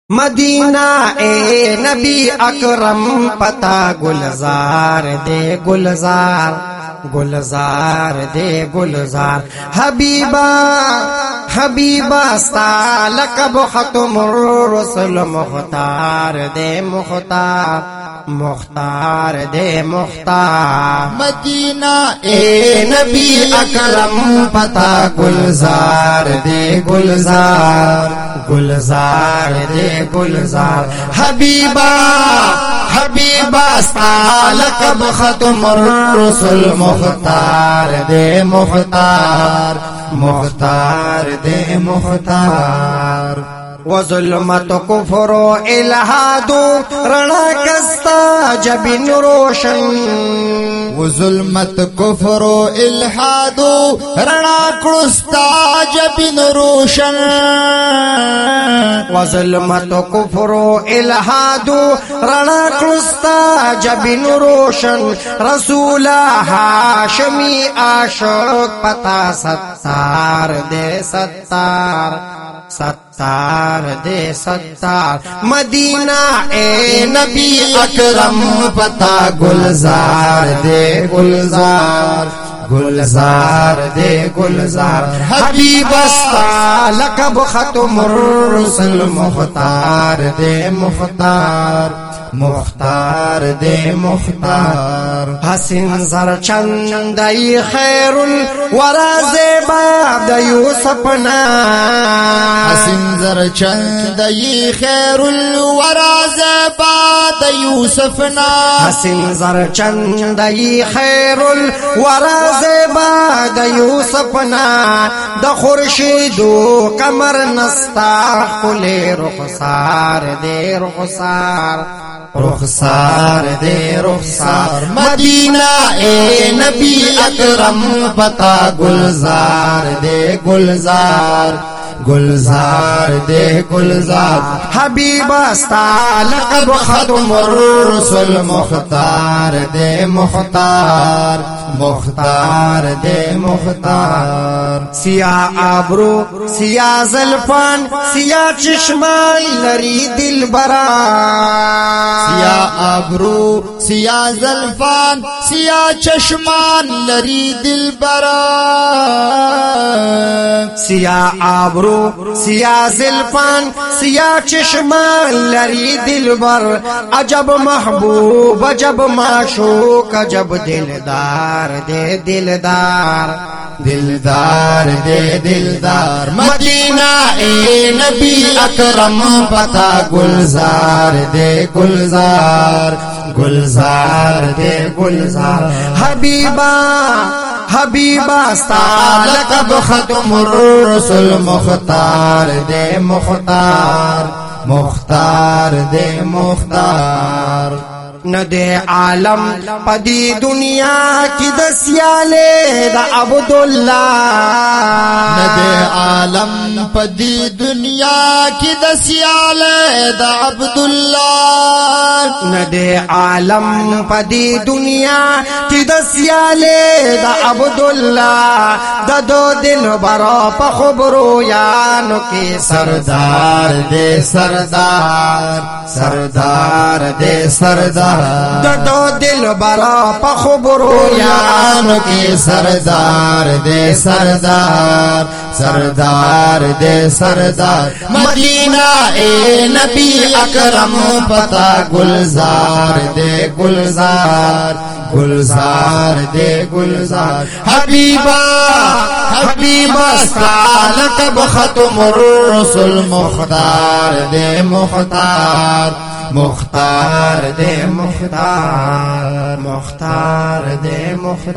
Medina ए नबी अकरम पता गुलजार दे गुलजार, गुलजार दे गुलजार। Habiba Habiba लक़ब ख़त्मुर रसूल मुख्तार दे मुख्तार, मुख्तार दे Mukhtar. Medina ए नबी अकरम पता गुलजार दे गुलजार, गुलजार दे गुलजार। हबीबा हबीबा लक़ब ख़त्मुर रसूल मुख्तार दे मुख्तार, मुख्तार दे मुख्तार। वज़ुल्मत कुफ्र इल्हादु रणा कस्ता जबिन रोशन, वज़ुल्मत कुफ्र इल्हादु रणा कुस्ता जबिन रोशन। वज़ुल्मत कुफ्र इल्हादु रणा कुस्ता जबिन रोशन। रसूला हाशमी आशिक़ पता सत्तार दे सत्तार, सत्तार दे सत्तार। मदीना ए नबी अकरम पता गुलजार दे गुलजार, गुलजार दे गुलजार। हबीबा लक़ब ख़त्मुर रसूल मुख्तार दे मुख्तार, मुख्तार दे मुख्तार। हसीन ज़र चंदई खैरुल वरा ज़ेबा द यूसुफना, हसीन ज़र चंदई खैरुल वरा ज़ेबा द यूसुफना। हसीन ज़र चंदई खैरुल वरा ज़ेबा द यूसुफना। द खुर्शीदो कमर नस्ता खुले रुखसार दे रुखसार, रुखसार दे रुखसार। मदीना ए नबी अकरम पता गुलजार दे गुलजार, गुलजार दे गुलजार। हबीबा लक़ब ख़त्मुर रसूल मुख्तार दे मुख्तार, मुख्तार दे मुख्तार। सिया आबरू सिया ज़ल्फ़ान सिया चश्मा लरी दिलबरा, सिया आबरू सिया ज़ल्फ़ान सिया चश्मान लरी दिलबरा। सिया आबरू सिया ज़ल्फ़ान सिया चश्मा लरी दिलबर। अजब महबूब अजब माशूक अजब दिलदार दे दिलदार, दिलदार दे दिलदार। मदीना ए नबी अकरम पता गुलजार दे गुलजार, गुलजार दे गुलजार। हबीबा हबीबा लक़ब ख़त्मुर रसूल मुख्तार दे मुख्तार, मुख्तार दे मुख्तार। न दे आलम पदी दुनिया की दसियाले द अब्दुल्ला, न दे आलम पदी दुनिया की दसियाले द अब्दुल्ला। न दे आलम पदी दुनिया की दसियाले द अब्दुल्ला। द दो दिन बरो पखबरो यानो के सरदार दे सरदार, सरदार दे सरदार। दो दिल बरा पखबरो यानो के सरदार दे सरदार, सरदार दे सरदार। मदीना ए नबी अकरम पता गुलजार दे गुलजार, गुलजार दे गुलजार। हबीबा हबीबा लक़ब ख़त्मुर रसूल मुख्तार दे मुख्तार, मुख्तार दे मुख्तार, मुख्तार दे मुख्तार।